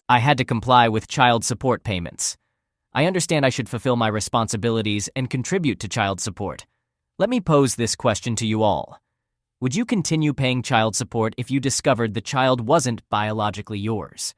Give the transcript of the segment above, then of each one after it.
I had to comply with child support payments. I understand I should fulfill my responsibilities and contribute to child support. Let me pose this question to you all. Would you continue paying child support if you discovered the child wasn't biologically yours?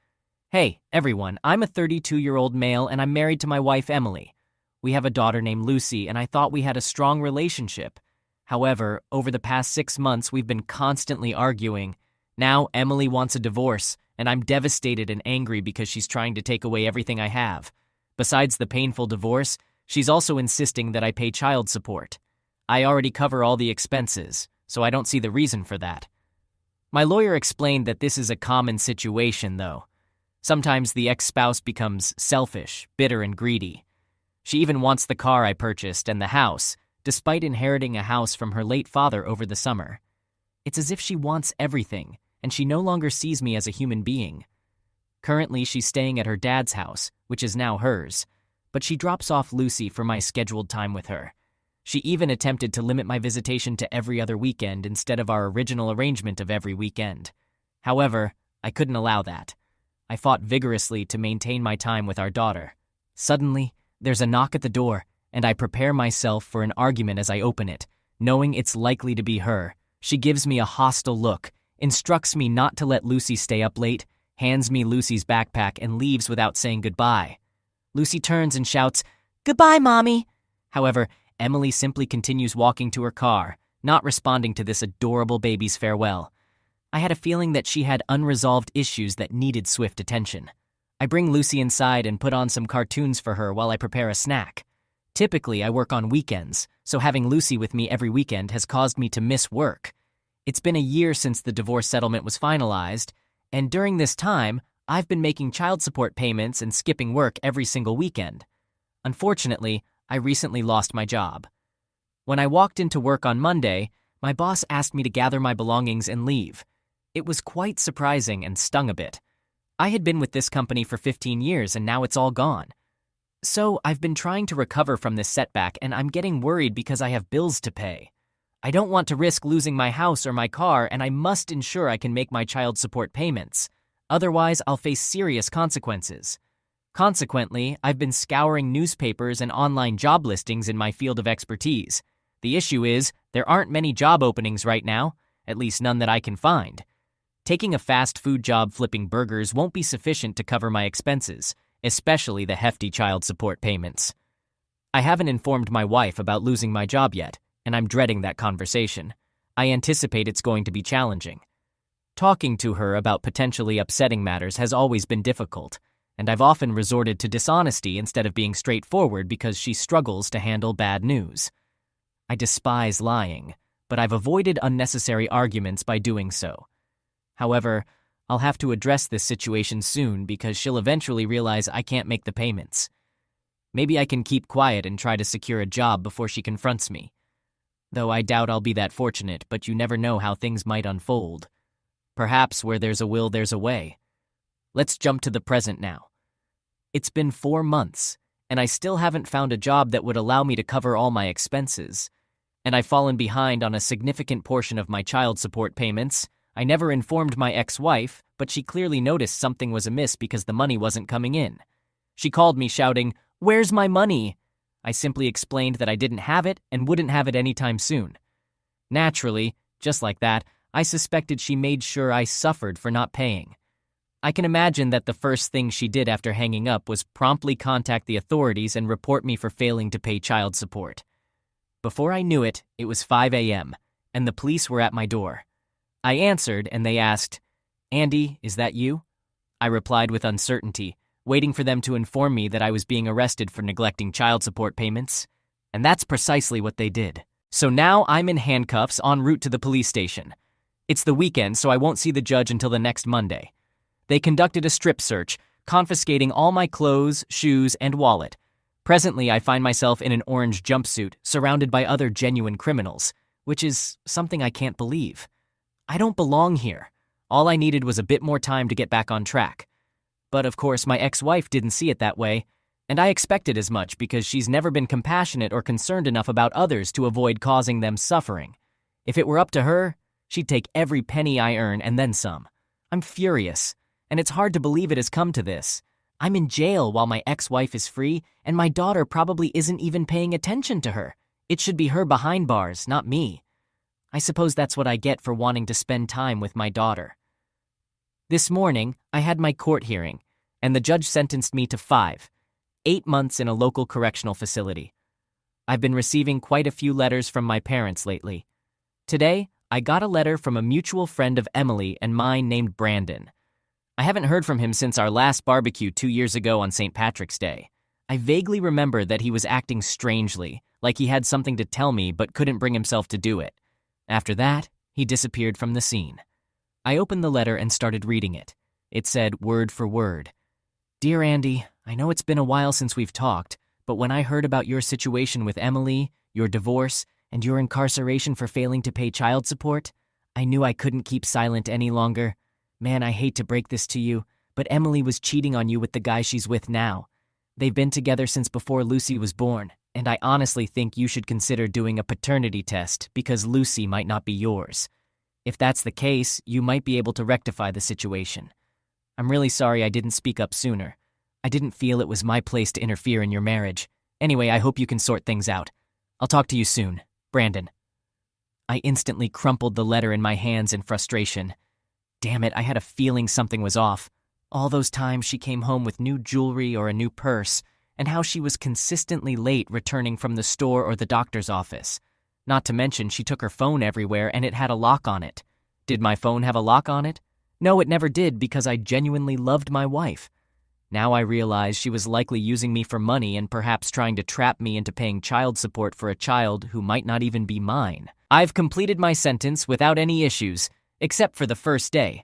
Hey, everyone, I'm a 32-year-old male and I'm married to my wife, Emily. We have a daughter named Lucy, and I thought we had a strong relationship. However, over the past 6 months, we've been constantly arguing. Now, Emily wants a divorce, and I'm devastated and angry because she's trying to take away everything I have. Besides the painful divorce, she's also insisting that I pay child support. I already cover all the expenses, so I don't see the reason for that. My lawyer explained that this is a common situation, though. Sometimes the ex-spouse becomes selfish, bitter, and greedy. She even wants the car I purchased and the house, despite inheriting a house from her late father over the summer. It's as if she wants everything, and she no longer sees me as a human being. Currently, she's staying at her dad's house, which is now hers, but she drops off Lucy for my scheduled time with her. She even attempted to limit my visitation to every other weekend instead of our original arrangement of every weekend. However, I couldn't allow that. I fought vigorously to maintain my time with our daughter. Suddenly, there's a knock at the door, and I prepare myself for an argument as I open it, knowing it's likely to be her. She gives me a hostile look, instructs me not to let Lucy stay up late, hands me Lucy's backpack, and leaves without saying goodbye. Lucy turns and shouts, "Goodbye, Mommy!" However, Emily simply continues walking to her car, not responding to this adorable baby's farewell. I had a feeling that she had unresolved issues that needed swift attention. I bring Lucy inside and put on some cartoons for her while I prepare a snack. Typically, I work on weekends, so having Lucy with me every weekend has caused me to miss work. It's been a year since the divorce settlement was finalized, and during this time, I've been making child support payments and skipping work every single weekend. Unfortunately, I recently lost my job. When I walked into work on Monday, my boss asked me to gather my belongings and leave. It was quite surprising and stung a bit. I had been with this company for 15 years and now it's all gone. So I've been trying to recover from this setback and I'm getting worried because I have bills to pay. I don't want to risk losing my house or my car, and I must ensure I can make my child support payments. Otherwise, I'll face serious consequences. Consequently, I've been scouring newspapers and online job listings in my field of expertise. The issue is, there aren't many job openings right now, at least none that I can find. Taking a fast food job flipping burgers won't be sufficient to cover my expenses, especially the hefty child support payments. I haven't informed my wife about losing my job yet, and I'm dreading that conversation. I anticipate it's going to be challenging. Talking to her about potentially upsetting matters has always been difficult, and I've often resorted to dishonesty instead of being straightforward because she struggles to handle bad news. I despise lying, but I've avoided unnecessary arguments by doing so. However, I'll have to address this situation soon because she'll eventually realize I can't make the payments. Maybe I can keep quiet and try to secure a job before she confronts me. Though I doubt I'll be that fortunate, but you never know how things might unfold. Perhaps where there's a will, there's a way. Let's jump to the present now. It's been 4 months, and I still haven't found a job that would allow me to cover all my expenses. And I've fallen behind on a significant portion of my child support payments. I never informed my ex-wife, but she clearly noticed something was amiss because the money wasn't coming in. She called me shouting, "Where's my money?" I simply explained that I didn't have it and wouldn't have it anytime soon. Naturally, just like that, I suspected she made sure I suffered for not paying. I can imagine that the first thing she did after hanging up was promptly contact the authorities and report me for failing to pay child support. Before I knew it, it was 5 a.m., and the police were at my door. I answered, and they asked, "Andy, is that you?" I replied with uncertainty, waiting for them to inform me that I was being arrested for neglecting child support payments. And that's precisely what they did. So now I'm in handcuffs en route to the police station. It's the weekend, so I won't see the judge until the next Monday. They conducted a strip search, confiscating all my clothes, shoes, and wallet. Presently, I find myself in an orange jumpsuit, surrounded by other genuine criminals, which is something I can't believe. I don't belong here. All I needed was a bit more time to get back on track. But of course, my ex-wife didn't see it that way, and I expected as much because she's never been compassionate or concerned enough about others to avoid causing them suffering. If it were up to her, she'd take every penny I earn and then some. I'm furious, and it's hard to believe it has come to this. I'm in jail while my ex-wife is free, and my daughter probably isn't even paying attention to her. It should be her behind bars, not me. I suppose that's what I get for wanting to spend time with my daughter. This morning, I had my court hearing, and the judge sentenced me to 8 months in a local correctional facility. I've been receiving quite a few letters from my parents lately. Today, I got a letter from a mutual friend of Emily and mine named Brandon. I haven't heard from him since our last barbecue 2 years ago on St. Patrick's Day. I vaguely remember that he was acting strangely, like he had something to tell me but couldn't bring himself to do it. After that, he disappeared from the scene. I opened the letter and started reading it. It said word for word, "Dear Andy, I know it's been a while since we've talked, but when I heard about your situation with Emily, your divorce, and your incarceration for failing to pay child support, I knew I couldn't keep silent any longer. Man, I hate to break this to you, but Emily was cheating on you with the guy she's with now. They've been together since before Lucy was born, and I honestly think you should consider doing a paternity test because Lucy might not be yours. If that's the case, you might be able to rectify the situation. I'm really sorry I didn't speak up sooner. I didn't feel it was my place to interfere in your marriage. Anyway, I hope you can sort things out. I'll talk to you soon. Brandon." I instantly crumpled the letter in my hands in frustration. Damn it, I had a feeling something was off. All those times she came home with new jewelry or a new purse, and how she was consistently late returning from the store or the doctor's office. Not to mention she took her phone everywhere and it had a lock on it. Did my phone have a lock on it? No, it never did because I genuinely loved my wife. Now I realize she was likely using me for money and perhaps trying to trap me into paying child support for a child who might not even be mine. I've completed my sentence without any issues, except for the first day.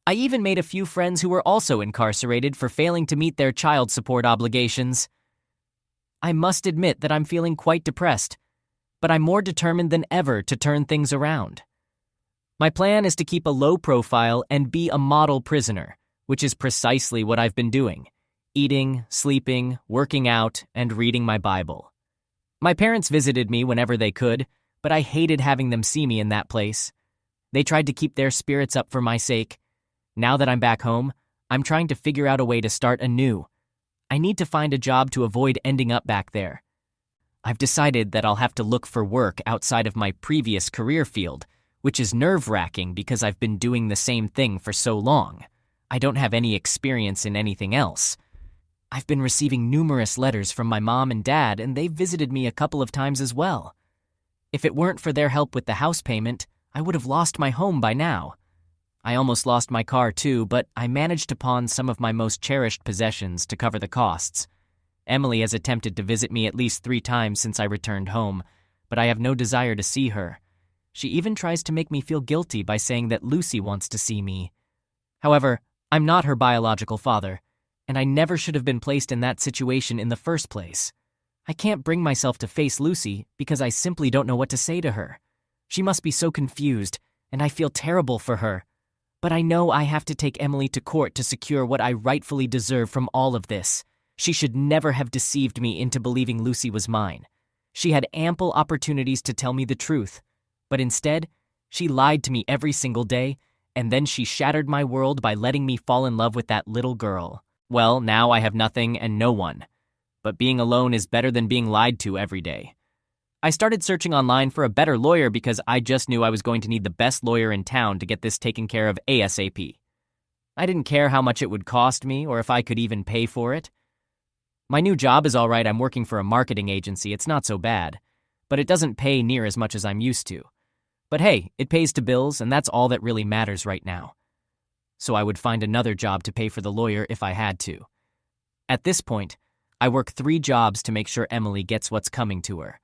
I even made a few friends who were also incarcerated for failing to meet their child support obligations. I must admit that I'm feeling quite depressed, but I'm more determined than ever to turn things around. My plan is to keep a low profile and be a model prisoner, which is precisely what I've been doing: eating, sleeping, working out, and reading my Bible. My parents visited me whenever they could, but I hated having them see me in that place. They tried to keep their spirits up for my sake. Now that I'm back home, I'm trying to figure out a way to start anew. I need to find a job to avoid ending up back there. I've decided that I'll have to look for work outside of my previous career field, which is nerve-wracking because I've been doing the same thing for so long. I don't have any experience in anything else. I've been receiving numerous letters from my mom and dad, and they've visited me a couple of times as well. If it weren't for their help with the house payment, I would have lost my home by now. I almost lost my car too, but I managed to pawn some of my most cherished possessions to cover the costs. Emily has attempted to visit me at least 3 times since I returned home, but I have no desire to see her. She even tries to make me feel guilty by saying that Lucy wants to see me. However, I'm not her biological father, and I never should have been placed in that situation in the first place. I can't bring myself to face Lucy because I simply don't know what to say to her. She must be so confused, and I feel terrible for her. But I know I have to take Emily to court to secure what I rightfully deserve from all of this. She should never have deceived me into believing Lucy was mine. She had ample opportunities to tell me the truth, but instead, she lied to me every single day, and then she shattered my world by letting me fall in love with that little girl. Well, now I have nothing and no one. But being alone is better than being lied to every day. I started searching online for a better lawyer because I just knew I was going to need the best lawyer in town to get this taken care of ASAP. I didn't care how much it would cost me or if I could even pay for it. My new job is all right. I'm working for a marketing agency. It's not so bad, but it doesn't pay near as much as I'm used to. But hey, it pays to bills, and that's all that really matters right now. So I would find another job to pay for the lawyer if I had to. At this point, I work 3 jobs to make sure Emily gets what's coming to her.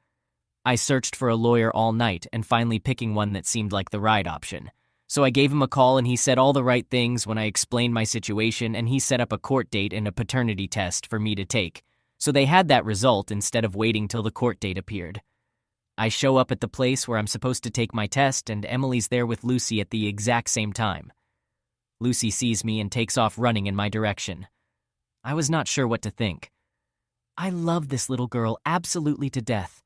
I searched for a lawyer all night and finally picking one that seemed like the right option. So I gave him a call and he said all the right things when I explained my situation, and he set up a court date and a paternity test for me to take. So they had that result instead of waiting till the court date appeared. I show up at the place where I'm supposed to take my test, and Emily's there with Lucy at the exact same time. Lucy sees me and takes off running in my direction. I was not sure what to think. I love this little girl absolutely to death.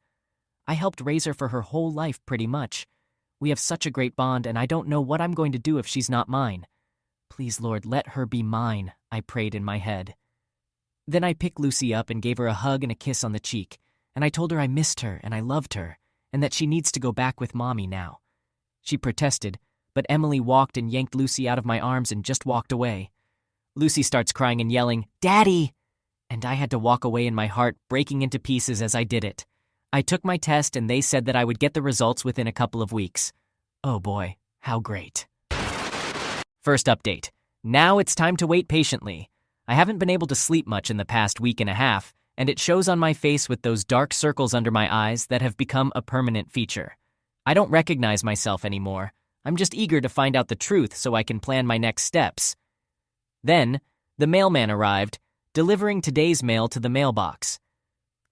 I helped raise her for her whole life pretty much. We have such a great bond, and I don't know what I'm going to do if she's not mine. Please, Lord, let her be mine, I prayed in my head. Then I picked Lucy up and gave her a hug and a kiss on the cheek, and I told her I missed her and I loved her, and that she needs to go back with Mommy now. She protested, but Emily walked and yanked Lucy out of my arms and just walked away. Lucy starts crying and yelling, "Daddy!" And I had to walk away in my heart, breaking into pieces as I did it. I took my test and they said that I would get the results within a couple of weeks. Oh boy, how great. First update. Now it's time to wait patiently. I haven't been able to sleep much in the past week and a half, and it shows on my face with those dark circles under my eyes that have become a permanent feature. I don't recognize myself anymore. I'm just eager to find out the truth so I can plan my next steps. Then, the mailman arrived, delivering today's mail to the mailbox.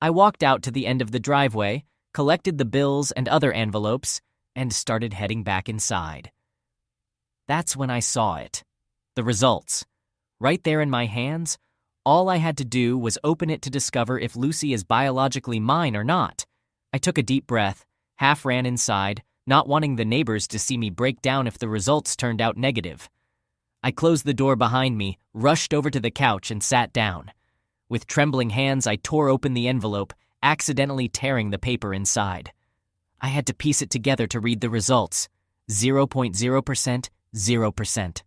I walked out to the end of the driveway, collected the bills and other envelopes, and started heading back inside. That's when I saw it. The results. Right there in my hands, all I had to do was open it to discover if Lucy is biologically mine or not. I took a deep breath, half ran inside, not wanting the neighbors to see me break down if the results turned out negative. I closed the door behind me, rushed over to the couch, and sat down. With trembling hands, I tore open the envelope, accidentally tearing the paper inside. I had to piece it together to read the results. 0.0%, 0%.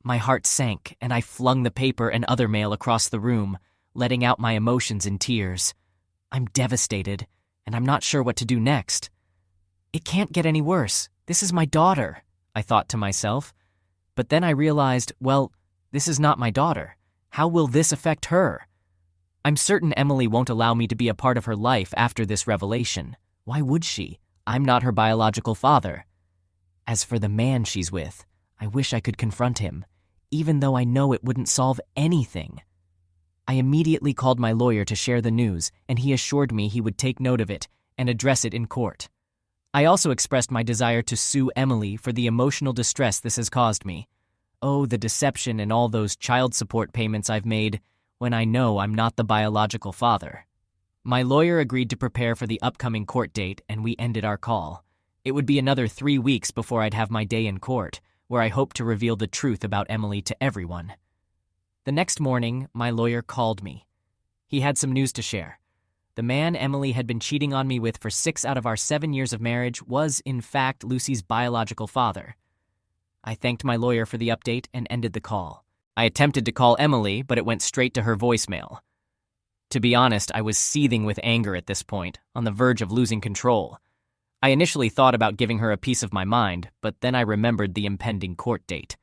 My heart sank, and I flung the paper and other mail across the room, letting out my emotions in tears. I'm devastated, and I'm not sure what to do next. It can't get any worse. This is my daughter, I thought to myself. But then I realized, well, this is not my daughter. How will this affect her? I'm certain Emily won't allow me to be a part of her life after this revelation. Why would she? I'm not her biological father. As for the man she's with, I wish I could confront him, even though I know it wouldn't solve anything. I immediately called my lawyer to share the news, and he assured me he would take note of it and address it in court. I also expressed my desire to sue Emily for the emotional distress this has caused me. Oh, the deception and all those child support payments I've made when I know I'm not the biological father. My lawyer agreed to prepare for the upcoming court date, and we ended our call. It would be another 3 weeks before I'd have my day in court, where I hoped to reveal the truth about Emily to everyone. The next morning, my lawyer called me. He had some news to share. The man Emily had been cheating on me with for 6 out of our 7 years of marriage was, in fact, Lucy's biological father. I thanked my lawyer for the update and ended the call. I attempted to call Emily, but it went straight to her voicemail. To be honest, I was seething with anger at this point, on the verge of losing control. I initially thought about giving her a piece of my mind, but then I remembered the impending court date.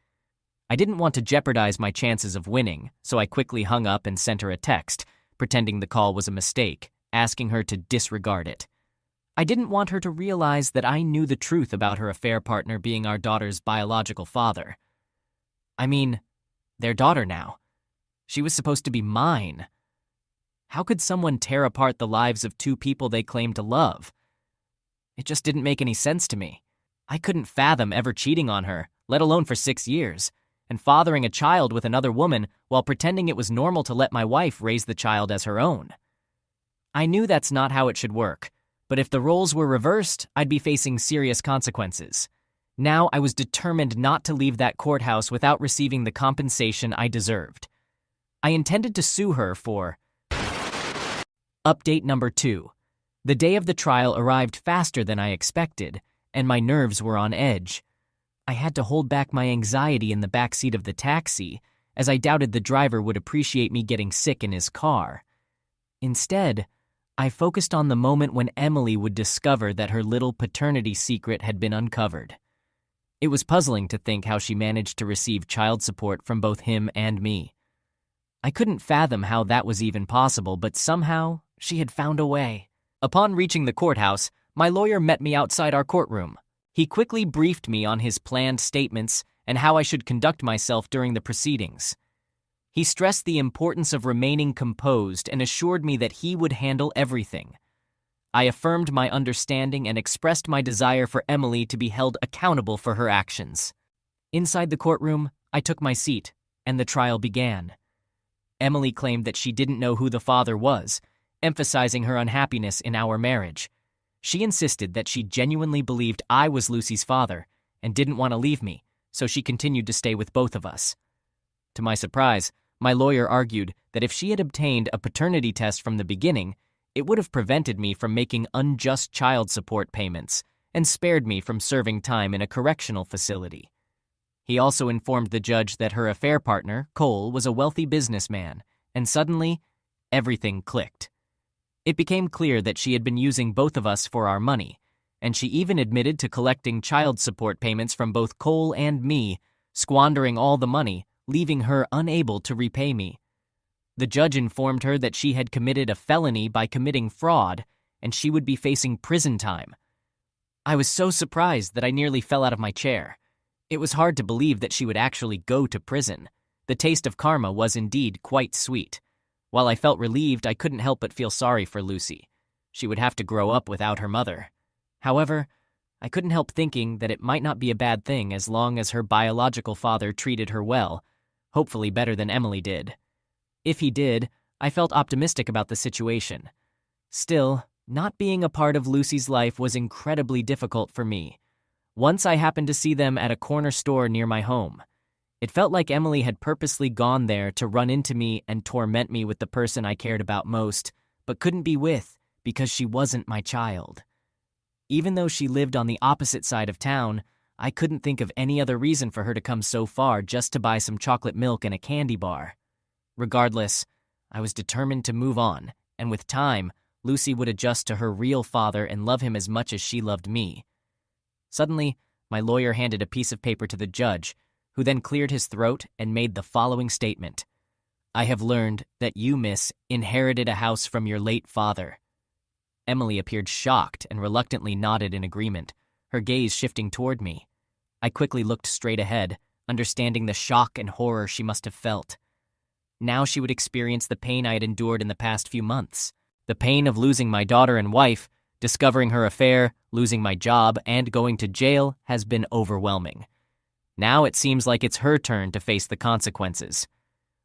I didn't want to jeopardize my chances of winning, so I quickly hung up and sent her a text, pretending the call was a mistake, asking her to disregard it. I didn't want her to realize that I knew the truth about her affair partner being our daughter's biological father. I mean, their daughter now. She was supposed to be mine. How could someone tear apart the lives of 2 people they claimed to love? It just didn't make any sense to me. I couldn't fathom ever cheating on her, let alone for 6 years, and fathering a child with another woman while pretending it was normal to let my wife raise the child as her own. I knew that's not how it should work, but if the roles were reversed, I'd be facing serious consequences. Now I was determined not to leave that courthouse without receiving the compensation I deserved. I intended to sue her for... Update number 2. The day of the trial arrived faster than I expected, and my nerves were on edge. I had to hold back my anxiety in the backseat of the taxi, as I doubted the driver would appreciate me getting sick in his car. Instead, I focused on the moment when Emily would discover that her little paternity secret had been uncovered. It was puzzling to think how she managed to receive child support from both him and me. I couldn't fathom how that was even possible, but somehow she had found a way. Upon reaching the courthouse, my lawyer met me outside our courtroom. He quickly briefed me on his planned statements and how I should conduct myself during the proceedings. He stressed the importance of remaining composed and assured me that he would handle everything. I affirmed my understanding and expressed my desire for Emily to be held accountable for her actions. Inside the courtroom, I took my seat, and the trial began. Emily claimed that she didn't know who the father was, emphasizing her unhappiness in our marriage. She insisted that she genuinely believed I was Lucy's father and didn't want to leave me, so she continued to stay with both of us. To my surprise, my lawyer argued that if she had obtained a paternity test from the beginning, it would have prevented me from making unjust child support payments and spared me from serving time in a correctional facility. He also informed the judge that her affair partner, Cole, was a wealthy businessman, and suddenly, everything clicked. It became clear that she had been using both of us for our money, and she even admitted to collecting child support payments from both Cole and me, squandering all the money, leaving her unable to repay me. The judge informed her that she had committed a felony by committing fraud, and she would be facing prison time. I was so surprised that I nearly fell out of my chair. It was hard to believe that she would actually go to prison. The taste of karma was indeed quite sweet. While I felt relieved, I couldn't help but feel sorry for Lucy. She would have to grow up without her mother. However, I couldn't help thinking that it might not be a bad thing as long as her biological father treated her well, hopefully better than Emily did. If he did, I felt optimistic about the situation. Still, not being a part of Lucy's life was incredibly difficult for me. Once I happened to see them at a corner store near my home. It felt like Emily had purposely gone there to run into me and torment me with the person I cared about most, but couldn't be with because she wasn't my child. Even though she lived on the opposite side of town, I couldn't think of any other reason for her to come so far just to buy some chocolate milk and a candy bar. Regardless, I was determined to move on, and with time, Lucy would adjust to her real father and love him as much as she loved me. Suddenly, my lawyer handed a piece of paper to the judge, who then cleared his throat and made the following statement. I have learned that you, miss, inherited a house from your late father. Emily appeared shocked and reluctantly nodded in agreement, her gaze shifting toward me. I quickly looked straight ahead, understanding the shock and horror she must have felt. Now she would experience the pain I had endured in the past few months. The pain of losing my daughter and wife, discovering her affair, losing my job, and going to jail has been overwhelming. Now it seems like it's her turn to face the consequences.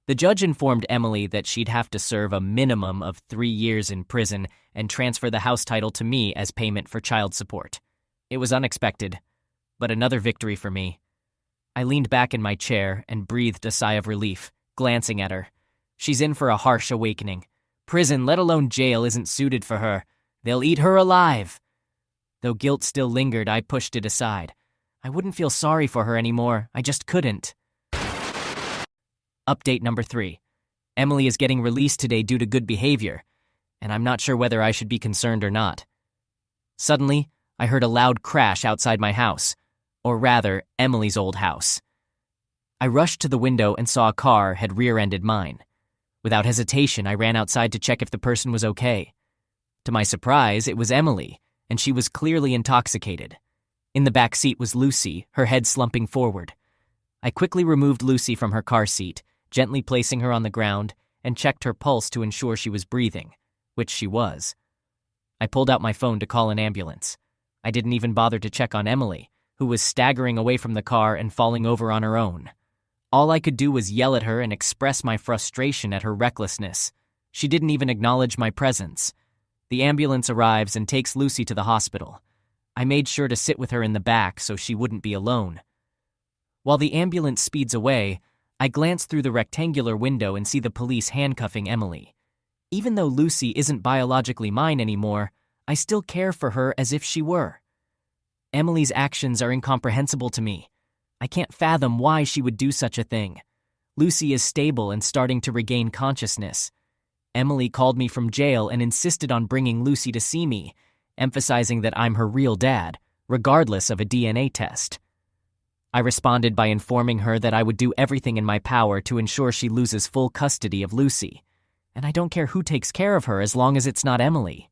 The judge informed Emily that she'd have to serve a minimum of 3 years in prison and transfer the house title to me as payment for child support. It was unexpected, but another victory for me. I leaned back in my chair and breathed a sigh of relief, glancing at her. She's in for a harsh awakening. Prison, let alone jail, isn't suited for her. They'll eat her alive. Though guilt still lingered, I pushed it aside. I wouldn't feel sorry for her anymore. I just couldn't. Update number 3. Emily is getting released today due to good behavior, and I'm not sure whether I should be concerned or not. Suddenly, I heard a loud crash outside my house, or rather, Emily's old house. I rushed to the window and saw a car had rear-ended mine. Without hesitation, I ran outside to check if the person was okay. To my surprise, it was Emily, and she was clearly intoxicated. In the back seat was Lucy, her head slumping forward. I quickly removed Lucy from her car seat, gently placing her on the ground, and checked her pulse to ensure she was breathing, which she was. I pulled out my phone to call an ambulance. I didn't even bother to check on Emily, who was staggering away from the car and falling over on her own. All I could do was yell at her and express my frustration at her recklessness. She didn't even acknowledge my presence. The ambulance arrives and takes Lucy to the hospital. I made sure to sit with her in the back so she wouldn't be alone. While the ambulance speeds away, I glance through the rectangular window and see the police handcuffing Emily. Even though Lucy isn't biologically mine anymore, I still care for her as if she were. Emily's actions are incomprehensible to me. I can't fathom why she would do such a thing. Lucy is stable and starting to regain consciousness. Emily called me from jail and insisted on bringing Lucy to see me, emphasizing that I'm her real dad, regardless of a DNA test. I responded by informing her that I would do everything in my power to ensure she loses full custody of Lucy, and I don't care who takes care of her as long as it's not Emily.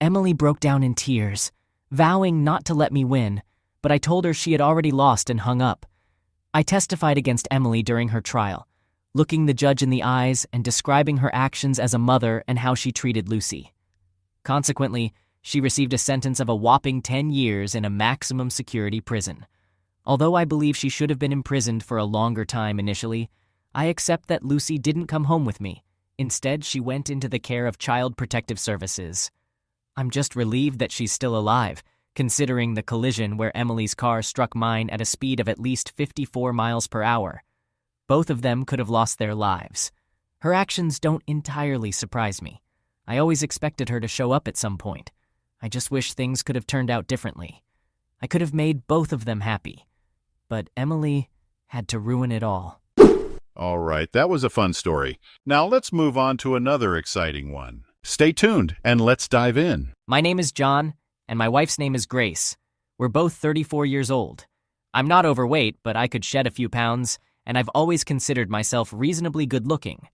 Emily broke down in tears, vowing not to let me win, but I told her she had already lost and hung up. I testified against Emily during her trial, looking the judge in the eyes and describing her actions as a mother and how she treated Lucy. Consequently, she received a sentence of a whopping 10 years in a maximum security prison. Although I believe she should have been imprisoned for a longer time initially, I accept that Lucy didn't come home with me. Instead, she went into the care of Child Protective Services. I'm just relieved that she's still alive, considering the collision where Emily's car struck mine at a speed of at least 54 miles per hour. Both of them could have lost their lives. Her actions don't entirely surprise me. I always expected her to show up at some point. I just wish things could have turned out differently. I could have made both of them happy. But Emily had to ruin it all. All right, that was a fun story. Now let's move on to another exciting one. Stay tuned and let's dive in. My name is John, and my wife's name is Grace. We're both 34 years old. I'm not overweight, but I could shed a few pounds, and I've always considered myself reasonably good-looking.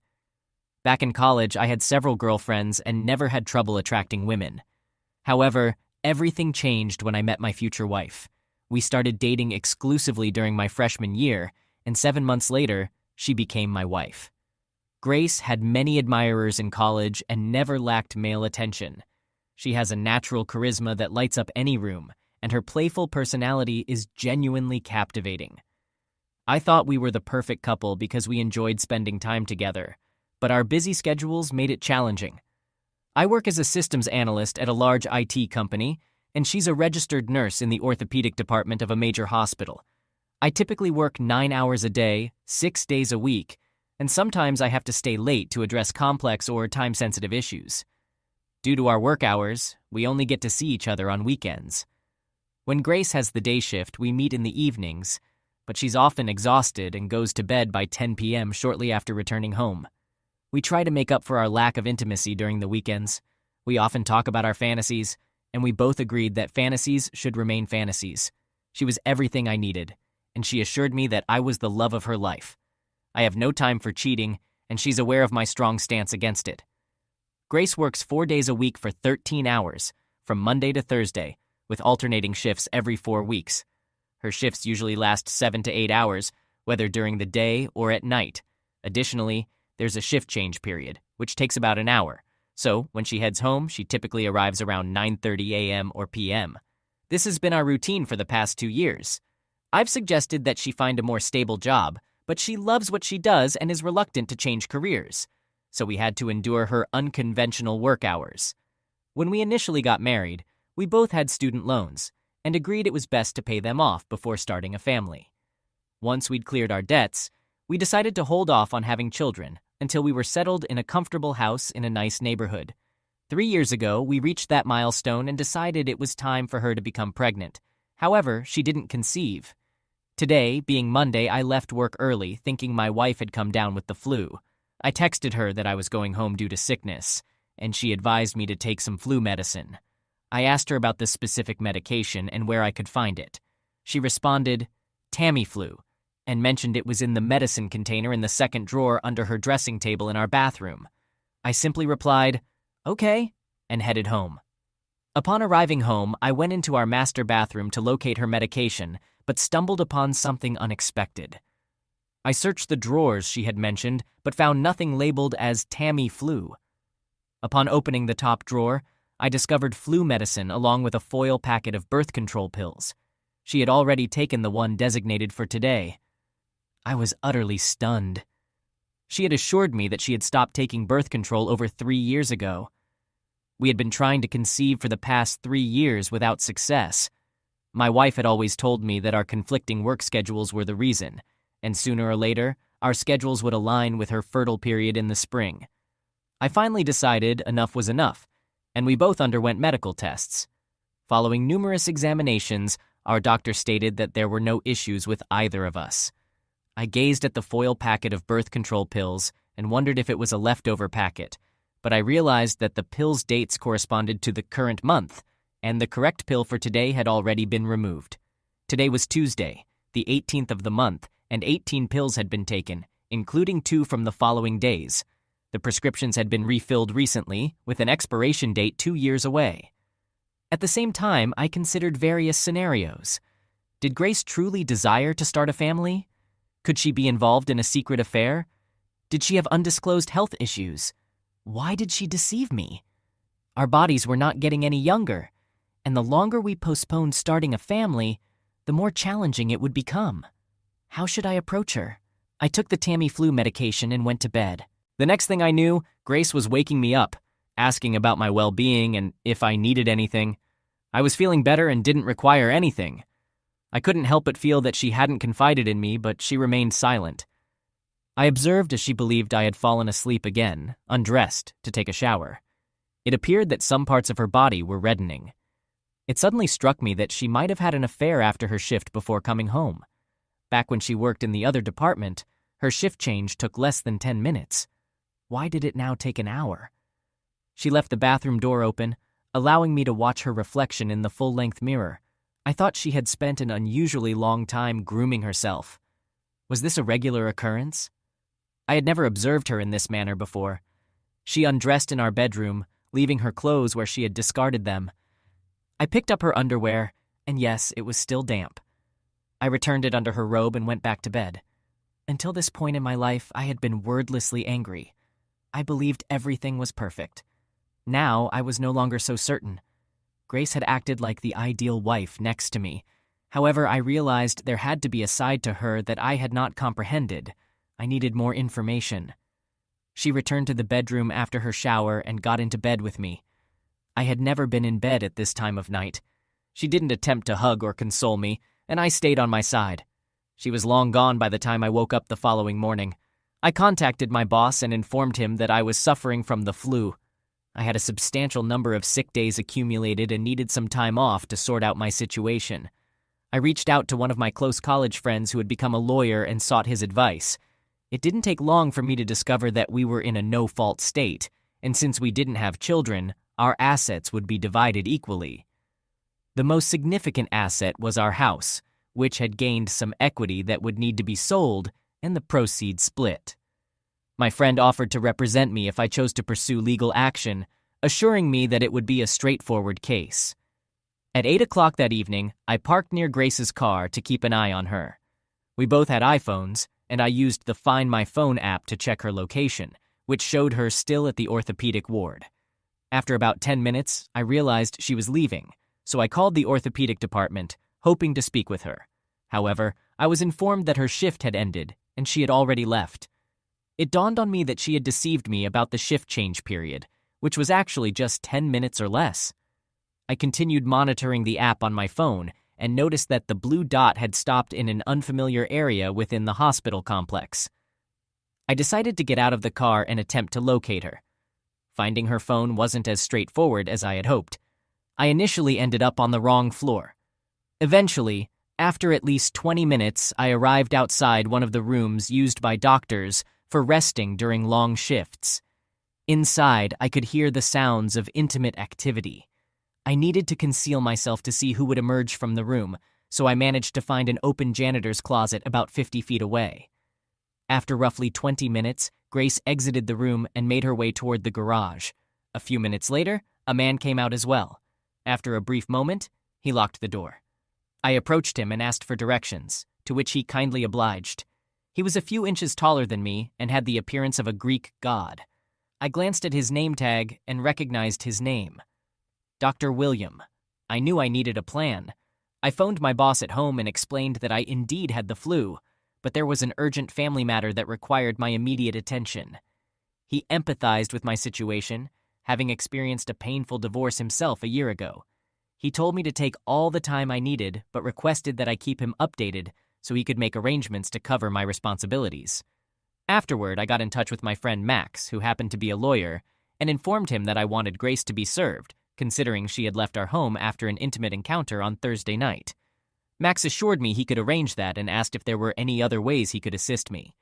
Back in college, I had several girlfriends and never had trouble attracting women. However, everything changed when I met my future wife. We started dating exclusively during my freshman year, and 7 months later, she became my wife. Grace had many admirers in college and never lacked male attention. She has a natural charisma that lights up any room, and her playful personality is genuinely captivating. I thought we were the perfect couple because we enjoyed spending time together, but our busy schedules made it challenging. I work as a systems analyst at a large IT company, and she's a registered nurse in the orthopedic department of a major hospital. I typically work 9 hours a day, 6 days a week, and sometimes I have to stay late to address complex or time-sensitive issues. Due to our work hours, we only get to see each other on weekends. When Grace has the day shift, we meet in the evenings, but she's often exhausted and goes to bed by 10 p.m. shortly after returning home. We try to make up for our lack of intimacy during the weekends. We often talk about our fantasies, and we both agreed that fantasies should remain fantasies. She was everything I needed, and she assured me that I was the love of her life. I have no time for cheating, and she's aware of my strong stance against it. Grace works 4 days a week for 13 hours, from Monday to Thursday, with alternating shifts every 4 weeks. Her shifts usually last 7 to 8 hours, whether during the day or at night. Additionally, there's a shift change period, which takes about an hour. So, when she heads home, she typically arrives around 9:30 a.m. or p.m. This has been our routine for the past 2 years. I've suggested that she find a more stable job, but she loves what she does and is reluctant to change careers. So we had to endure her unconventional work hours. When we initially got married, we both had student loans and agreed it was best to pay them off before starting a family. Once we'd cleared our debts, we decided to hold off on having children until we were settled in a comfortable house in a nice neighborhood. 3 years ago, we reached that milestone and decided it was time for her to become pregnant. However, she didn't conceive. Today, being Monday, I left work early, thinking my wife had come down with the flu. I texted her that I was going home due to sickness, and she advised me to take some flu medicine. I asked her about this specific medication and where I could find it. She responded, Tamiflu, and mentioned it was in the medicine container in the second drawer under her dressing table in our bathroom. I simply replied, okay, and headed home. Upon arriving home, I went into our master bathroom to locate her medication, but stumbled upon something unexpected. I searched the drawers she had mentioned, but found nothing labeled as Tamiflu. Upon opening the top drawer, I discovered flu medicine along with a foil packet of birth control pills. She had already taken the one designated for today. I was utterly stunned. She had assured me that she had stopped taking birth control over 3 years ago. We had been trying to conceive for the past 3 years without success. My wife had always told me that our conflicting work schedules were the reason, and sooner or later, our schedules would align with her fertile period in the spring. I finally decided enough was enough, and we both underwent medical tests. Following numerous examinations, our doctor stated that there were no issues with either of us. I gazed at the foil packet of birth control pills and wondered if it was a leftover packet, but I realized that the pills' dates corresponded to the current month, and the correct pill for today had already been removed. Today was Tuesday, the 18th of the month, and 18 pills had been taken, including 2 from the following days. The prescriptions had been refilled recently, with an expiration date 2 years away. At the same time, I considered various scenarios. Did Grace truly desire to start a family? Could she be involved in a secret affair? Did she have undisclosed health issues? Why did she deceive me? Our bodies were not getting any younger, and the longer we postponed starting a family, the more challenging it would become. How should I approach her? I took the Tamiflu medication and went to bed. The next thing I knew, Grace was waking me up, asking about my well-being and if I needed anything. I was feeling better and didn't require anything. I couldn't help but feel that she hadn't confided in me, but she remained silent. I observed as she believed I had fallen asleep again, undressed, to take a shower. It appeared that some parts of her body were reddening. It suddenly struck me that she might have had an affair after her shift before coming home. Back when she worked in the other department, her shift change took less than 10 minutes. Why did it now take an hour? She left the bathroom door open, allowing me to watch her reflection in the full-length mirror. I thought she had spent an unusually long time grooming herself. Was this a regular occurrence? I had never observed her in this manner before. She undressed in our bedroom, leaving her clothes where she had discarded them. I picked up her underwear, and yes, it was still damp. I returned it under her robe and went back to bed. Until this point in my life, I had been wordlessly angry. I believed everything was perfect. Now, I was no longer so certain. Grace had acted like the ideal wife next to me. However, I realized there had to be a side to her that I had not comprehended. I needed more information. She returned to the bedroom after her shower and got into bed with me. I had never been in bed at this time of night. She didn't attempt to hug or console me, and I stayed on my side. She was long gone by the time I woke up the following morning. I contacted my boss and informed him that I was suffering from the flu. I had a substantial number of sick days accumulated and needed some time off to sort out my situation. I reached out to one of my close college friends who had become a lawyer and sought his advice. It didn't take long for me to discover that we were in a no-fault state, and since we didn't have children, our assets would be divided equally. The most significant asset was our house, which had gained some equity that would need to be sold and the proceeds split. My friend offered to represent me if I chose to pursue legal action, assuring me that it would be a straightforward case. At 8 o'clock that evening, I parked near Grace's car to keep an eye on her. We both had iPhones, and I used the Find My Phone app to check her location, which showed her still at the orthopedic ward. After about 10 minutes, I realized she was leaving, so I called the orthopedic department, hoping to speak with her. However, I was informed that her shift had ended, and she had already left. It dawned on me that she had deceived me about the shift change period, which was actually just 10 minutes or less. I continued monitoring the app on my phone and noticed that the blue dot had stopped in an unfamiliar area within the hospital complex. I decided to get out of the car and attempt to locate her. Finding her phone wasn't as straightforward as I had hoped. I initially ended up on the wrong floor. Eventually, after at least 20 minutes, I arrived outside one of the rooms used by doctors for resting during long shifts. Inside, I could hear the sounds of intimate activity. I needed to conceal myself to see who would emerge from the room, so I managed to find an open janitor's closet about 50 feet away. After roughly 20 minutes, Grace exited the room and made her way toward the garage. A few minutes later, a man came out as well. After a brief moment, he locked the door. I approached him and asked for directions, to which he kindly obliged. He was a few inches taller than me and had the appearance of a Greek god. I glanced at his name tag and recognized his name. Dr. William. I knew I needed a plan. I phoned my boss at home and explained that I indeed had the flu, but there was an urgent family matter that required my immediate attention. He empathized with my situation, having experienced a painful divorce himself a year ago. He told me to take all the time I needed, but requested that I keep him updated so he could make arrangements to cover my responsibilities. Afterward, I got in touch with my friend Max, who happened to be a lawyer, and informed him that I wanted Grace to be served, considering she had left our home after an intimate encounter on Thursday night. Max assured me he could arrange that and asked if there were any other ways he could assist me.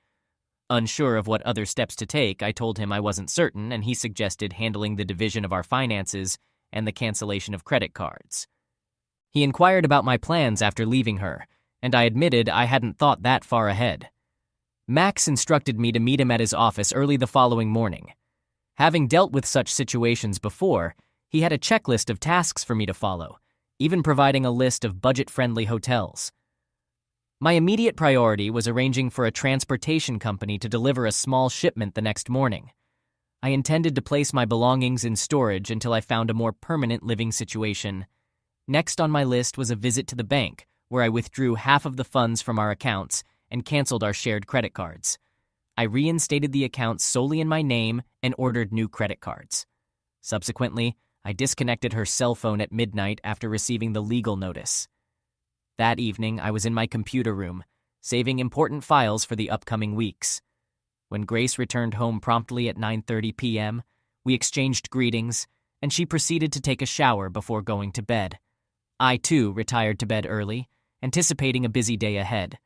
Unsure of what other steps to take, I told him I wasn't certain, and he suggested handling the division of our finances and the cancellation of credit cards. He inquired about my plans after leaving her, and I admitted I hadn't thought that far ahead. Max instructed me to meet him at his office early the following morning. Having dealt with such situations before, he had a checklist of tasks for me to follow, even providing a list of budget-friendly hotels. My immediate priority was arranging for a transportation company to deliver a small shipment the next morning. I intended to place my belongings in storage until I found a more permanent living situation. Next on my list was a visit to the bank, where I withdrew half of the funds from our accounts and canceled our shared credit cards. I reinstated the accounts solely in my name and ordered new credit cards. Subsequently, I disconnected her cell phone at midnight after receiving the legal notice. That evening, I was in my computer room, saving important files for the upcoming weeks. When Grace returned home promptly at 9:30 p.m., we exchanged greetings, and she proceeded to take a shower before going to bed. I, too, retired to bed early, anticipating a busy day ahead.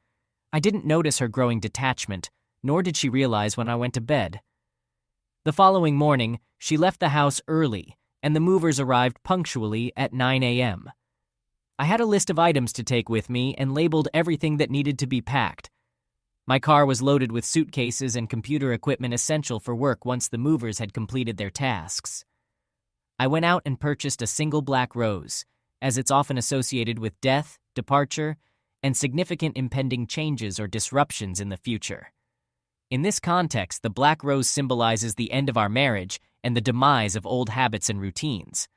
I didn't notice her growing detachment, nor did she realize when I went to bed. The following morning, she left the house early, and the movers arrived punctually at 9 a.m. I had a list of items to take with me and labeled everything that needed to be packed. My car was loaded with suitcases and computer equipment essential for work once the movers had completed their tasks. I went out and purchased a single black rose, as it's often associated with death, departure, and significant impending changes or disruptions in the future. In this context, the black rose symbolizes the end of our marriage and the demise of old habits and routines.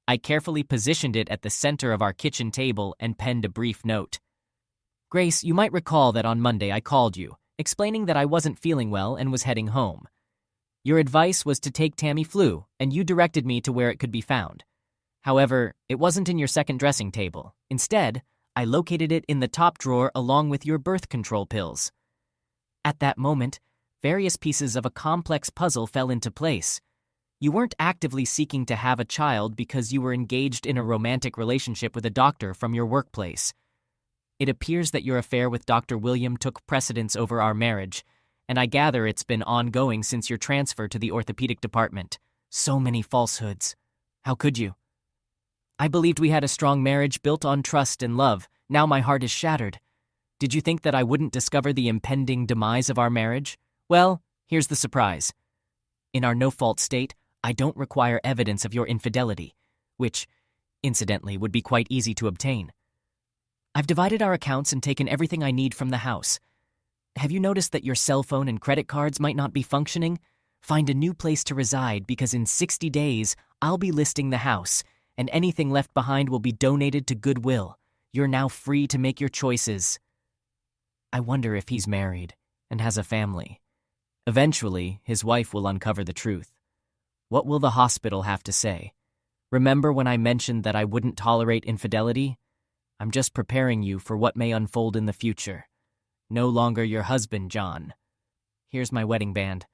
I carefully positioned it at the center of our kitchen table and penned a brief note. Grace, you might recall that on Monday I called you, explaining that I wasn't feeling well and was heading home. Your advice was to take Tamiflu, and you directed me to where it could be found. However, it wasn't in your second dressing table. Instead, I located it in the top drawer along with your birth control pills. At that moment, various pieces of a complex puzzle fell into place. You weren't actively seeking to have a child because you were engaged in a romantic relationship with a doctor from your workplace. It appears that your affair with Dr. William took precedence over our marriage, and I gather it's been ongoing since your transfer to the orthopedic department. So many falsehoods. How could you? I believed we had a strong marriage built on trust and love. Now my heart is shattered. Did you think that I wouldn't discover the impending demise of our marriage? Well, here's the surprise. In our no-fault state, I don't require evidence of your infidelity, which, incidentally, would be quite easy to obtain. I've divided our accounts and taken everything I need from the house. Have you noticed that your cell phone and credit cards might not be functioning? Find a new place to reside because in 60 days, I'll be listing the house, and anything left behind will be donated to Goodwill. You're now free to make your choices. I wonder if he's married and has a family. Eventually, his wife will uncover the truth. What will the hospital have to say? Remember when I mentioned that I wouldn't tolerate infidelity? I'm just preparing you for what may unfold in the future. No longer your husband, John. Here's my wedding band.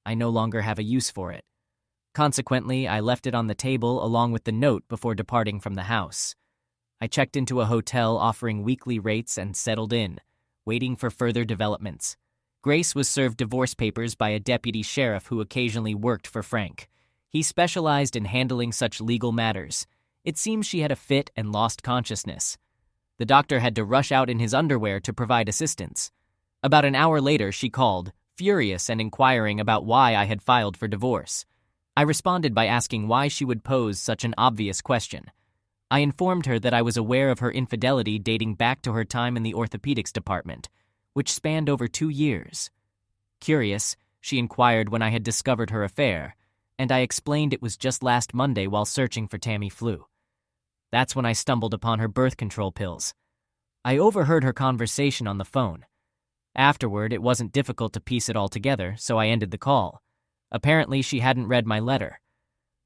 I no longer have a use for it. Consequently, I left it on the table along with the note before departing from the house. I checked into a hotel offering weekly rates and settled in, waiting for further developments. Grace was served divorce papers by a deputy sheriff who occasionally worked for Frank. He specialized in handling such legal matters. It seems she had a fit and lost consciousness. The doctor had to rush out in his underwear to provide assistance. About an hour later, she called, furious and inquiring about why I had filed for divorce. I responded by asking why she would pose such an obvious question. I informed her that I was aware of her infidelity dating back to her time in the orthopedics department, which spanned over 2 years. Curious, she inquired when I had discovered her affair, and I explained it was just last Monday while searching for Tamiflu. That's when I stumbled upon her birth control pills. I overheard her conversation on the phone. Afterward, it wasn't difficult to piece it all together, so I ended the call. Apparently, she hadn't read my letter.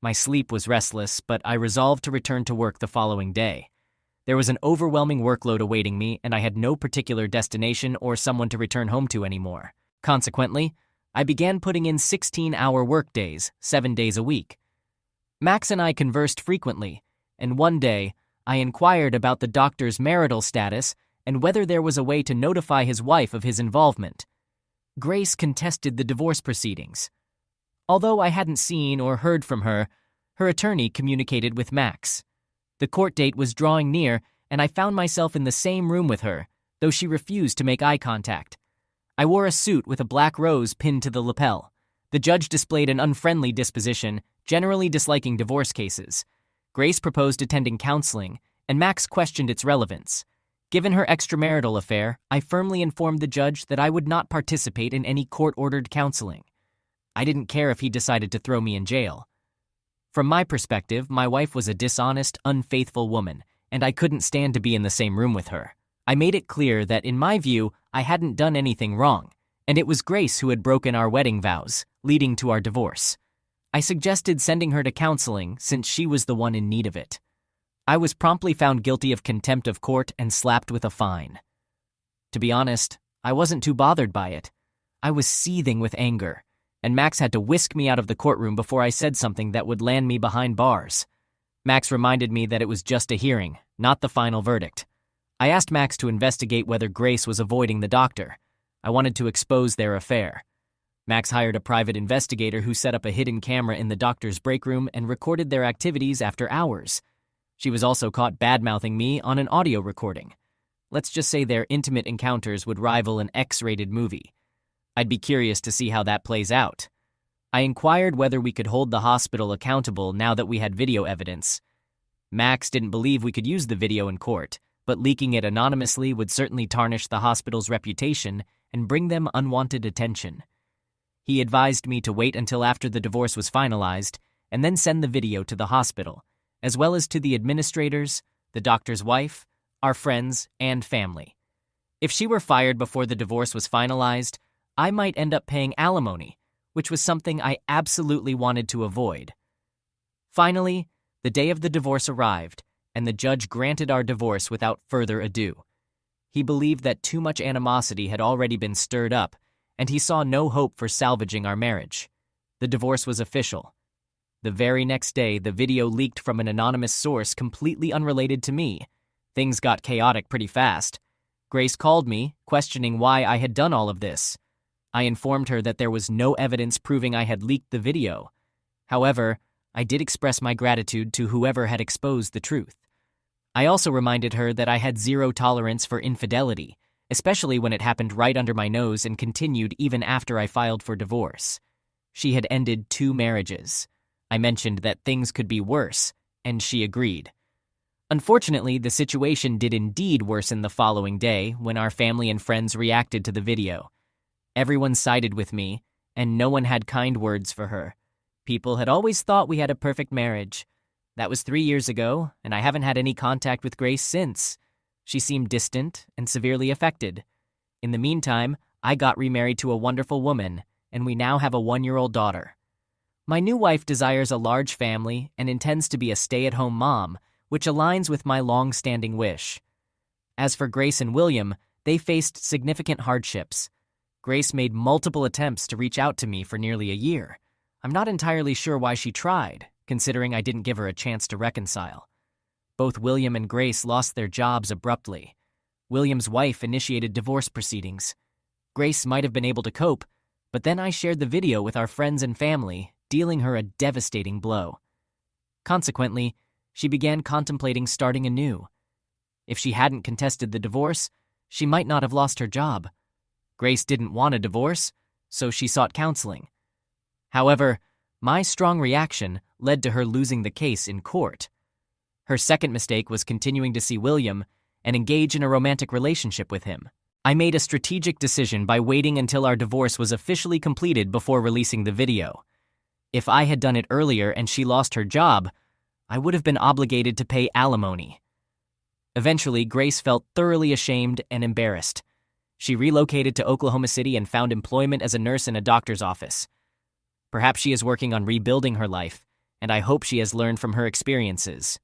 My sleep was restless, but I resolved to return to work the following day. There was an overwhelming workload awaiting me, and I had no particular destination or someone to return home to anymore. Consequently, I began putting in 16-hour workdays, 7 days a week. Max and I conversed frequently, and one day, I inquired about the doctor's marital status and whether there was a way to notify his wife of his involvement. Grace contested the divorce proceedings. Although I hadn't seen or heard from her, her attorney communicated with Max. The court date was drawing near, and I found myself in the same room with her, though she refused to make eye contact. I wore a suit with a black rose pinned to the lapel. The judge displayed an unfriendly disposition, generally disliking divorce cases. Grace proposed attending counseling, and Max questioned its relevance. Given her extramarital affair, I firmly informed the judge that I would not participate in any court-ordered counseling. I didn't care if he decided to throw me in jail. From my perspective, my wife was a dishonest, unfaithful woman, and I couldn't stand to be in the same room with her. I made it clear that, in my view, I hadn't done anything wrong, and it was Grace who had broken our wedding vows, leading to our divorce. I suggested sending her to counseling since she was the one in need of it. I was promptly found guilty of contempt of court and slapped with a fine. To be honest, I wasn't too bothered by it. I was seething with anger, and Max had to whisk me out of the courtroom before I said something that would land me behind bars. Max reminded me that it was just a hearing, not the final verdict. I asked Max to investigate whether Grace was avoiding the doctor. I wanted to expose their affair. Max hired a private investigator who set up a hidden camera in the doctor's break room and recorded their activities after hours. She was also caught bad-mouthing me on an audio recording. Let's just say their intimate encounters would rival an X-rated movie. I'd be curious to see how that plays out. I inquired whether we could hold the hospital accountable now that we had video evidence. Max didn't believe we could use the video in court, but leaking it anonymously would certainly tarnish the hospital's reputation and bring them unwanted attention. He advised me to wait until after the divorce was finalized and then send the video to the hospital, as well as to the administrators, the doctor's wife, our friends, and family. If she were fired before the divorce was finalized, I might end up paying alimony, which was something I absolutely wanted to avoid. Finally, the day of the divorce arrived, and the judge granted our divorce without further ado. He believed that too much animosity had already been stirred up, and he saw no hope for salvaging our marriage. The divorce was official. The very next day, the video leaked from an anonymous source completely unrelated to me. Things got chaotic pretty fast. Grace called me, questioning why I had done all of this. I informed her that there was no evidence proving I had leaked the video. However, I did express my gratitude to whoever had exposed the truth. I also reminded her that I had zero tolerance for infidelity, especially when it happened right under my nose and continued even after I filed for divorce. She had ended 2 marriages. I mentioned that things could be worse, and she agreed. Unfortunately, the situation did indeed worsen the following day when our family and friends reacted to the video. Everyone sided with me, and no one had kind words for her. People had always thought we had a perfect marriage. That was 3 years ago, and I haven't had any contact with Grace since. She seemed distant and severely affected. In the meantime, I got remarried to a wonderful woman, and we now have a 1-year-old daughter. My new wife desires a large family and intends to be a stay-at-home mom, which aligns with my long-standing wish. As for Grace and William, they faced significant hardships. Grace made multiple attempts to reach out to me for nearly a year. I'm not entirely sure why she tried, considering I didn't give her a chance to reconcile. Both William and Grace lost their jobs abruptly. William's wife initiated divorce proceedings. Grace might have been able to cope, but then I shared the video with our friends and family, dealing her a devastating blow. Consequently, she began contemplating starting anew. If she hadn't contested the divorce, she might not have lost her job. Grace didn't want a divorce, so she sought counseling. However, my strong reaction led to her losing the case in court. Her second mistake was continuing to see William and engage in a romantic relationship with him. I made a strategic decision by waiting until our divorce was officially completed before releasing the video. If I had done it earlier and she lost her job, I would have been obligated to pay alimony. Eventually, Grace felt thoroughly ashamed and embarrassed. She relocated to Oklahoma City and found employment as a nurse in a doctor's office. Perhaps she is working on rebuilding her life, and I hope she has learned from her experiences.